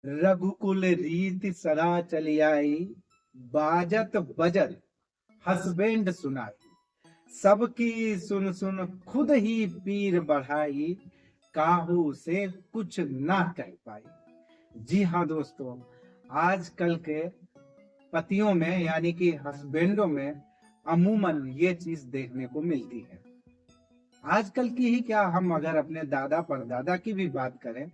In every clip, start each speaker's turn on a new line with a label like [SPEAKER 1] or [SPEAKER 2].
[SPEAKER 1] रघुकुल रीति सदा चली आई, बाजत बजत हसबैंड सुनाई। सबकी सुन सुन खुद ही पीर बढ़ाई, काहू से कुछ ना कह पाई। जी हाँ दोस्तों, आजकल के पतियों में यानी कि हस्बैंडों में अमूमन ये चीज देखने को मिलती है। आजकल की ही क्या, हम अगर अपने दादा परदादा की भी बात करें,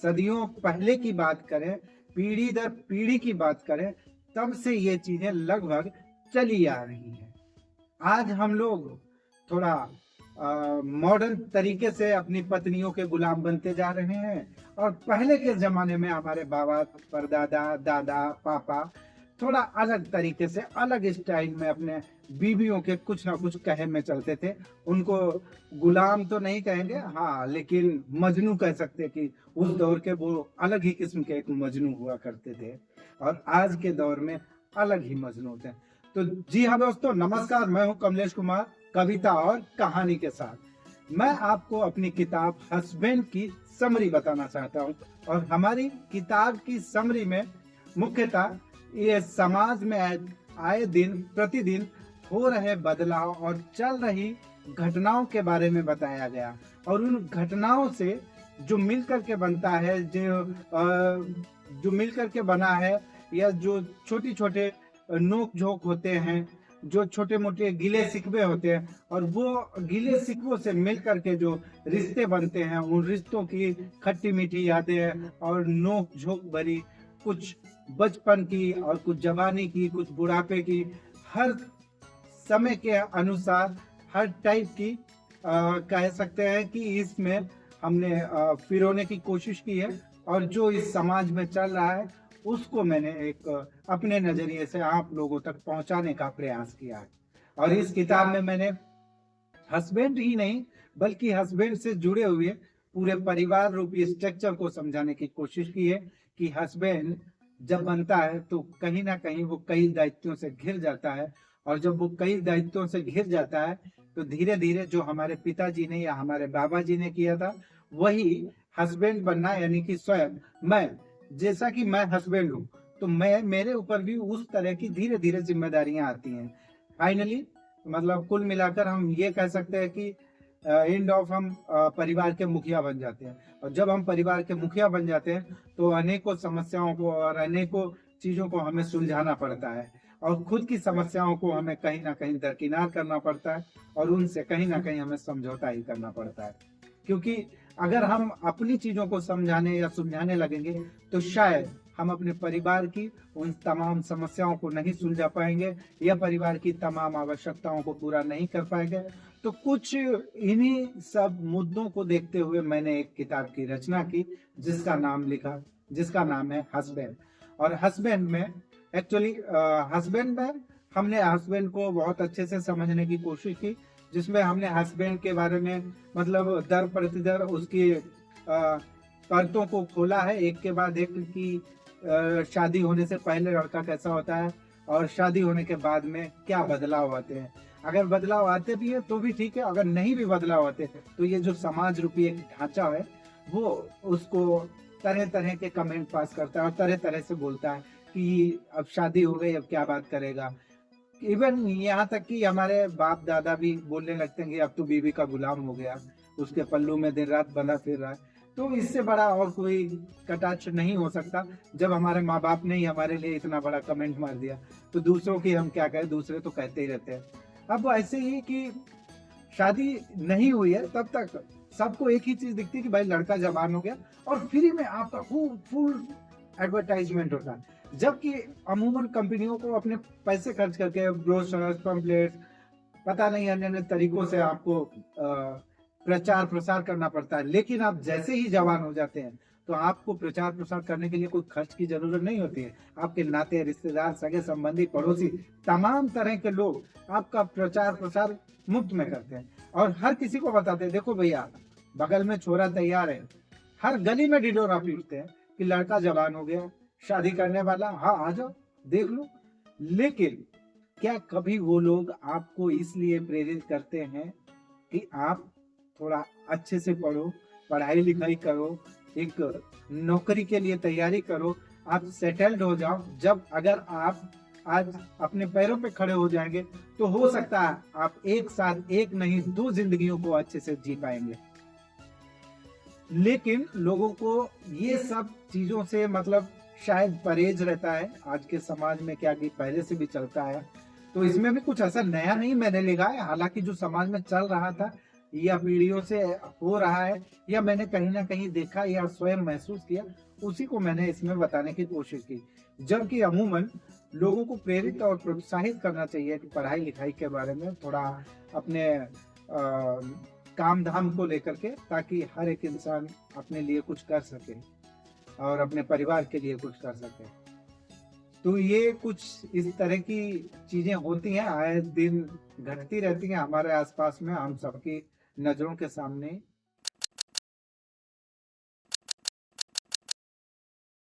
[SPEAKER 1] सदियों पहले की बात करें, पीढ़ी दर पीढ़ी की बात करें, तब से ये चीजें लगभग चली आ रही हैं। आज हम लोग थोड़ा मॉडर्न तरीके से अपनी पत्नियों के गुलाम बनते जा रहे हैं, और पहले के जमाने में हमारे बाबा परदादा दादा पापा थोड़ा अलग तरीके से अलग स्टाइल में अपने बीवियों के कुछ ना कुछ कहे में चलते थे। उनको गुलाम तो नहीं कहेंगे, हाँ, लेकिन मजनू कह सकते कि उस दौर के वो अलग ही किस्म के एक मजनू हुआ करते थे, और आज के दौर में अलग ही मजनू होते हैं। तो जी हाँ दोस्तों, नमस्कार। मैं हूं कमलेश कुमार, कविता और कहानी के साथ। मैं आपको अपनी किताब हस्बैंड की समरी बताना चाहता हूं, और हमारी किताब की समरी में मुख्यतः ये समाज में आए दिन प्रतिदिन हो रहे बदलाव और चल रही घटनाओं के बारे में बताया गया, और उन घटनाओं से जो मिलकर के बनता है, जो मिलकर के बना है, या जो छोटी छोटे नोक झोंक होते हैं, जो छोटे मोटे गिले शिकवे होते हैं, और वो गिले शिकवों से मिल करके जो रिश्ते बनते हैं, उन रिश्तों की खट्टी मीठी यादें और नोक झोंक भरी, कुछ बचपन की और कुछ जवानी की, कुछ बुढ़ापे की, हर समय के अनुसार हर टाइप की कह सकते हैं कि इसमें हमने पिरोने की कोशिश की है, और जो इस समाज में चल रहा है उसको मैंने एक अपने नजरिए से आप लोगों तक पहुंचाने का प्रयास किया है। और इस किताब में मैंने हस्बैंड ही नहीं, बल्कि हस्बैंड से जुड़े हुए पूरे परिवार रूपी स्ट्रक्चर को समझाने की कोशिश की है कि हस्बैंड जब बनता है तो कहीं ना कहीं वो कई दायित्वों से घिर जाता है, और जब वो कई दायित्वों से घिर जाता है तो धीरे धीरे जो हमारे पिताजी ने या हमारे बाबा जी ने किया था, वही हस्बैंड बनना, यानी कि स्वयं मैं, जैसा कि मैं हस्बैंड हूँ, तो मैं मेरे ऊपर भी उस तरह की धीरे धीरे जिम्मेदारियां आती हैं। फाइनली मतलब कुल मिलाकर हम ये कह सकते हैं कि एंड ऑफ हम परिवार के मुखिया बन जाते हैं, और जब हम परिवार के मुखिया बन जाते हैं तो अनेकों समस्याओं को और अनेकों चीजों को हमें सुलझाना पड़ता है, और खुद की समस्याओं को हमें कहीं ना कहीं दरकिनार करना पड़ता है, और उनसे कहीं ना कहीं हमें समझौता ही करना पड़ता है। क्योंकि अगर हम अपनी चीजों को समझाने या सुलझाने लगेंगे तो शायद हम अपने परिवार की उन तमाम समस्याओं को नहीं सुलझा पाएंगे, या परिवार की तमाम आवश्यकताओं को पूरा नहीं कर पाएंगे। तो कुछ इन्हीं सब मुद्दों को देखते हुए मैंने एक किताब की रचना की, जिसका नाम है हस्बैंड। और हस्बैंड में एक्चुअली हस्बैंड में हमने हस्बैंड को बहुत अच्छे से समझने की कोशिश की, जिसमें हमने हस्बैंड के बारे में मतलब दर प्रतिदर उसकी परतों को खोला है, एक के बाद एक की शादी होने से पहले लड़का कैसा होता है, और शादी होने के बाद में क्या बदलाव आते हैं। अगर बदलाव आते भी है तो भी ठीक है, अगर नहीं भी बदलाव आते तो ये जो समाज रूपी एक ढांचा है वो उसको तरह तरह के कमेंट पास करता है और तरह तरह से बोलता है कि अब शादी हो गई, अब क्या बात करेगा। इवन यहाँ तक कि हमारे बाप दादा भी बोलने लगते हैं कि अब तो बीवी का गुलाम हो गया, उसके पल्लू में दिन रात बंधा फिर रहा है। तो इससे बड़ा और कोई कटाक्ष नहीं हो सकता। जब हमारे माँ बाप ने ही हमारे लिए इतना बड़ा कमेंट मार दिया, तो दूसरों की हम क्या कहें, दूसरे तो कहते ही रहते हैं। अब ऐसे ही कि शादी नहीं हुई है तब तक सबको एक ही चीज दिखती है कि भाई लड़का जवान हो गया, और फ्री में आपका खूब फुल एडवर्टाइजमेंट होता है। जबकि अमूमन कंपनियों को अपने पैसे खर्च करके ब्रोशर्स, पम्पलेट्स, पता नहीं अन्य अन्य तरीकों से आपको प्रचार प्रसार करना पड़ता है। लेकिन आप जैसे ही जवान हो जाते हैं तो आपको प्रचार प्रसार करने के लिए कोई खर्च की जरूरत नहीं होती है। आपके नाते रिश्तेदार, सगे संबंधी, पड़ोसी, तमाम तरह के लोग आपका प्रचार प्रसार मुफ्त में करते हैं, और हर किसी को बताते हैं, देखो भैया बगल में छोरा तैयार है। हर गली में ढिढोरा पीटते हैं कि लड़का जवान हो गया, शादी करने वाला, हाँ आ जाओ देख लो। लेकिन क्या कभी वो लोग आपको इसलिए प्रेरित करते हैं कि आप थोड़ा अच्छे से पढ़ो, पढ़ाई लिखाई करो, एक नौकरी के लिए तैयारी करो, आप सेटल्ड हो जाओ। जब अगर आप आज अपने पैरों पे खड़े हो जाएंगे तो हो सकता है आप एक साथ एक नहीं दो जिंदगियों को अच्छे से जी पाएंगे। लेकिन लोगों को ये सब चीजों से मतलब शायद परहेज रहता है आज के समाज में, क्या कि पहले से भी चलता है। तो इसमें भी कुछ ऐसा नया नहीं मैंने लिखा है, हालांकि जो समाज में चल रहा था या पीढ़ियों से हो रहा है या मैंने कहीं ना कहीं देखा या स्वयं महसूस किया, उसी को मैंने इसमें बताने की कोशिश की। जबकि अमूमन लोगों को प्रेरित और प्रोत्साहित करना चाहिए कि पढ़ाई लिखाई के बारे में थोड़ा अपने काम धाम को लेकर के, ताकि हर एक इंसान अपने लिए कुछ कर सके और अपने परिवार के लिए कुछ कर सके। तो ये कुछ इस तरह की चीजें होती हैं, आए दिन घटती रहती हैं हमारे आसपास में, हम सबकी नजरों के सामने।